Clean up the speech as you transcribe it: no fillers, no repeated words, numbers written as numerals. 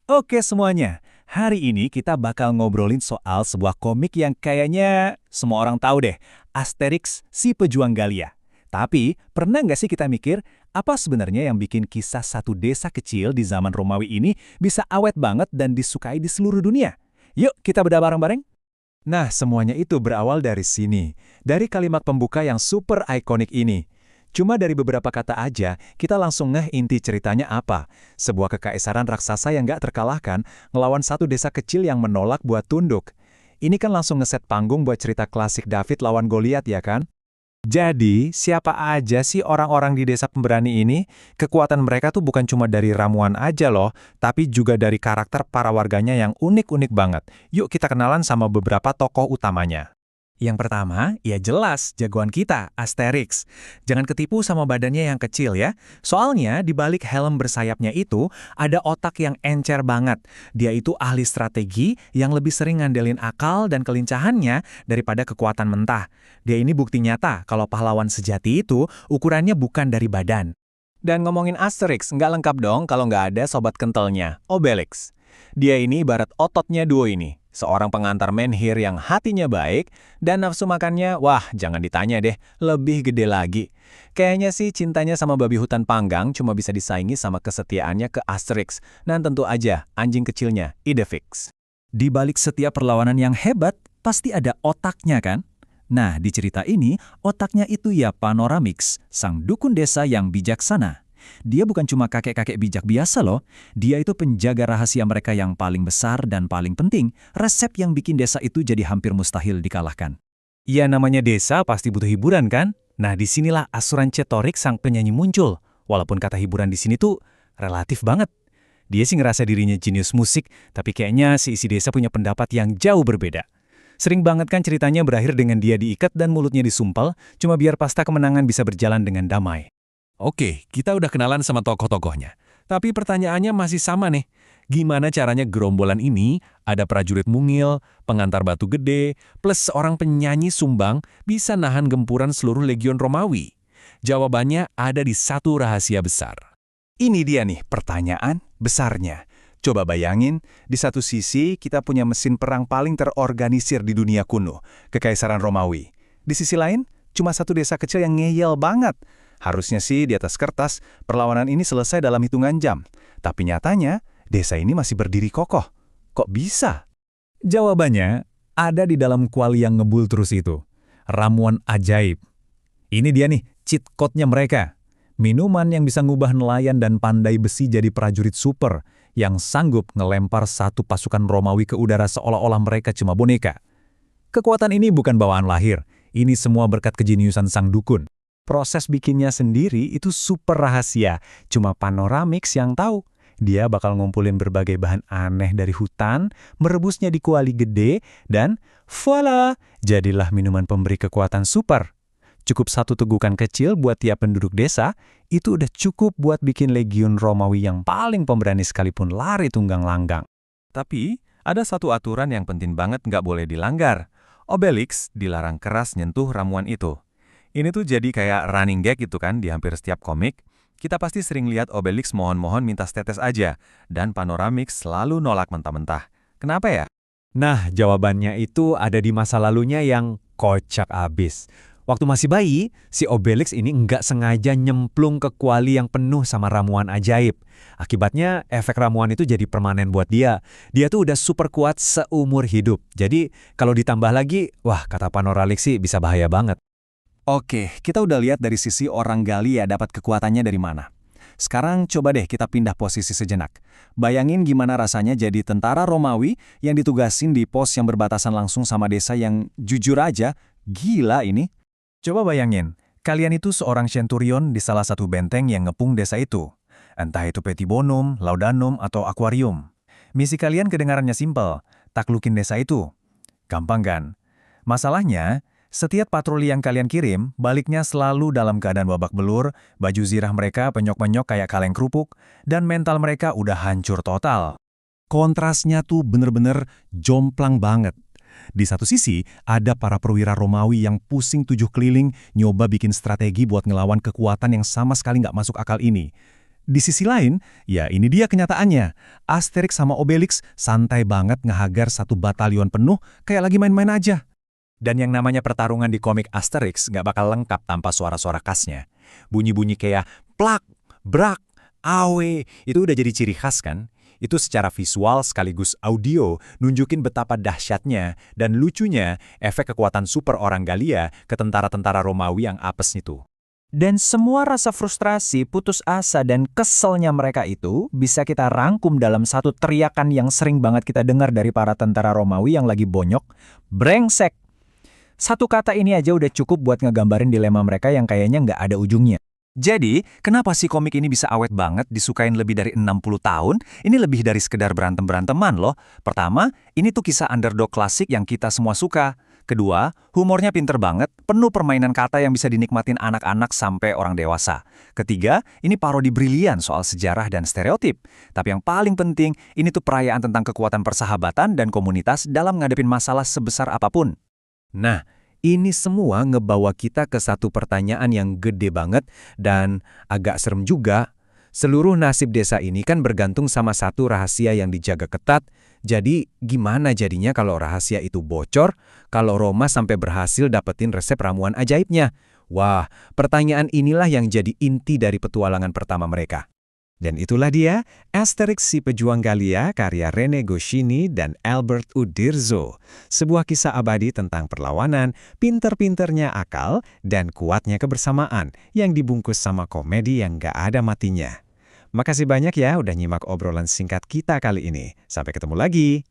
Oke semuanya, hari ini kita bakal ngobrolin soal sebuah komik yang kayaknya semua orang tahu deh, Asterix si Pejuang Galia. Tapi, pernah nggak sih kita mikir, apa sebenarnya yang bikin kisah satu desa kecil di zaman Romawi ini bisa awet banget dan disukai di seluruh dunia? Yuk, kita bedah bareng-bareng. Nah, semuanya itu berawal dari sini, dari kalimat pembuka yang super ikonik ini. Cuma dari beberapa kata aja, kita langsung ngeh inti ceritanya apa. Sebuah kekaisaran raksasa yang gak terkalahkan, ngelawan satu desa kecil yang menolak buat tunduk. Ini kan langsung ngeset panggung buat cerita klasik David lawan Goliat ya kan? Jadi, siapa aja sih orang-orang di desa pemberani ini? Kekuatan mereka tuh bukan cuma dari ramuan aja loh, tapi juga dari karakter para warganya yang unik-unik banget. Yuk kita kenalan sama beberapa tokoh utamanya. Yang pertama, ya jelas, jagoan kita, Asterix. Jangan ketipu sama badannya yang kecil ya. Soalnya, di balik helm bersayapnya itu, ada otak yang encer banget. Dia itu ahli strategi yang lebih sering ngandelin akal dan kelincahannya daripada kekuatan mentah. Dia ini bukti nyata kalau pahlawan sejati itu ukurannya bukan dari badan. Dan ngomongin Asterix, nggak lengkap dong kalau nggak ada sobat kentalnya, Obelix. Dia ini ibarat ototnya duo ini. Seorang pengantar menhir yang hatinya baik, dan nafsu makannya, wah jangan ditanya deh, lebih gede lagi. Kayaknya sih cintanya sama babi hutan panggang cuma bisa disaingi sama kesetiaannya ke Asterix, dan tentu aja anjing kecilnya, Idefix. Di balik setiap perlawanan yang hebat, pasti ada otaknya kan? Nah, di cerita ini, otaknya itu ya Panoramix, sang dukun desa yang bijaksana. Dia bukan cuma kakek-kakek bijak biasa loh, dia itu penjaga rahasia mereka yang paling besar dan paling penting, resep yang bikin desa itu jadi hampir mustahil dikalahkan. Ya namanya desa pasti butuh hiburan kan? Nah disinilah Asuran Cetorik sang penyanyi muncul, walaupun kata hiburan di sini tuh relatif banget. Dia sih ngerasa dirinya jenius musik, tapi kayaknya si isi desa punya pendapat yang jauh berbeda. Sering banget kan ceritanya berakhir dengan dia diikat dan mulutnya disumpal, cuma biar pasta kemenangan bisa berjalan dengan damai. Oke, kita udah kenalan sama tokoh-tokohnya. Tapi pertanyaannya masih sama nih. Gimana caranya gerombolan ini, ada prajurit mungil, pengantar batu gede, plus seorang penyanyi sumbang, bisa nahan gempuran seluruh legion Romawi? Jawabannya ada di satu rahasia besar. Ini dia nih pertanyaan besarnya. Coba bayangin, di satu sisi kita punya mesin perang paling terorganisir di dunia kuno, Kekaisaran Romawi. Di sisi lain, cuma satu desa kecil yang ngeyel banget. Harusnya sih di atas kertas, perlawanan ini selesai dalam hitungan jam. Tapi nyatanya, desa ini masih berdiri kokoh. Kok bisa? Jawabannya ada di dalam kuali yang ngebul terus itu. Ramuan ajaib. Ini dia nih, cheat code-nya mereka. Minuman yang bisa ngubah nelayan dan pandai besi jadi prajurit super, yang sanggup ngelempar satu pasukan Romawi ke udara seolah-olah mereka cuma boneka. Kekuatan ini bukan bawaan lahir, ini semua berkat kejeniusan sang dukun. Proses bikinnya sendiri itu super rahasia, cuma Panoramix yang tahu. Dia bakal ngumpulin berbagai bahan aneh dari hutan, merebusnya di kuali gede, dan voila, jadilah minuman pemberi kekuatan super. Cukup satu tegukan kecil buat tiap penduduk desa, itu udah cukup buat bikin legiun Romawi yang paling pemberani sekalipun lari tunggang langgang. Tapi, ada satu aturan yang penting banget nggak boleh dilanggar. Obelix dilarang keras nyentuh ramuan itu. Ini tuh jadi kayak running gag gitu kan di hampir setiap komik. Kita pasti sering lihat Obelix mohon-mohon minta setetes aja, dan Panoramix selalu nolak mentah-mentah. Kenapa ya? Nah, jawabannya itu ada di masa lalunya yang kocak abis. Waktu masih bayi, si Obelix ini nggak sengaja nyemplung ke kuali yang penuh sama ramuan ajaib. Akibatnya, efek ramuan itu jadi permanen buat dia. Dia tuh udah super kuat seumur hidup. Jadi, kalau ditambah lagi, wah kata Panoramix sih bisa bahaya banget. Oke, kita udah lihat dari sisi orang Galia dapat kekuatannya dari mana. Sekarang coba deh kita pindah posisi sejenak. Bayangin gimana rasanya jadi tentara Romawi yang ditugasin di pos yang berbatasan langsung sama desa yang jujur aja, gila ini. Coba bayangin, kalian itu seorang centurion di salah satu benteng yang ngepung desa itu. Entah itu Petibonum, Laudanum, atau Aquarium. Misi kalian kedengarannya simpel, taklukin desa itu. Gampang kan? Masalahnya, setiap patroli yang kalian kirim, baliknya selalu dalam keadaan babak belur, baju zirah mereka penyok-penyok kayak kaleng kerupuk, dan mental mereka udah hancur total. Kontrasnya tuh bener-bener jomplang banget. Di satu sisi, ada para perwira Romawi yang pusing tujuh keliling nyoba bikin strategi buat ngelawan kekuatan yang sama sekali nggak masuk akal ini. Di sisi lain, ya ini dia kenyataannya. Asterix sama Obelix santai banget ngehagar satu batalion penuh kayak lagi main-main aja. Dan yang namanya pertarungan di komik Asterix nggak bakal lengkap tanpa suara-suara khasnya. Bunyi-bunyi kayak plak, brak, awe, itu udah jadi ciri khas kan? Itu secara visual sekaligus audio nunjukin betapa dahsyatnya dan lucunya efek kekuatan super orang Galia ke tentara-tentara Romawi yang apes itu. Dan semua rasa frustrasi, putus asa, dan keselnya mereka itu bisa kita rangkum dalam satu teriakan yang sering banget kita dengar dari para tentara Romawi yang lagi bonyok, brengsek. Satu kata ini aja udah cukup buat ngegambarin dilema mereka yang kayaknya nggak ada ujungnya. Jadi, kenapa sih komik ini bisa awet banget, disukain lebih dari 60 tahun? Ini lebih dari sekedar berantem-beranteman loh. Pertama, ini tuh kisah underdog klasik yang kita semua suka. Kedua, humornya pinter banget, penuh permainan kata yang bisa dinikmatin anak-anak sampai orang dewasa. Ketiga, ini parodi brilian soal sejarah dan stereotip. Tapi yang paling penting, ini tuh perayaan tentang kekuatan persahabatan dan komunitas dalam ngadepin masalah sebesar apapun. Nah, ini semua ngebawa kita ke satu pertanyaan yang gede banget dan agak serem juga. Seluruh nasib desa ini kan bergantung sama satu rahasia yang dijaga ketat. Jadi gimana jadinya kalau rahasia itu bocor, kalau Roma sampai berhasil dapetin resep ramuan ajaibnya? Wah, pertanyaan inilah yang jadi inti dari petualangan pertama mereka. Dan itulah dia, Asterix si Pejuang Galia karya René Goscinny dan Albert Uderzo. Sebuah kisah abadi tentang perlawanan, pinter-pinternya akal, dan kuatnya kebersamaan yang dibungkus sama komedi yang gak ada matinya. Makasih banyak ya udah nyimak obrolan singkat kita kali ini. Sampai ketemu lagi.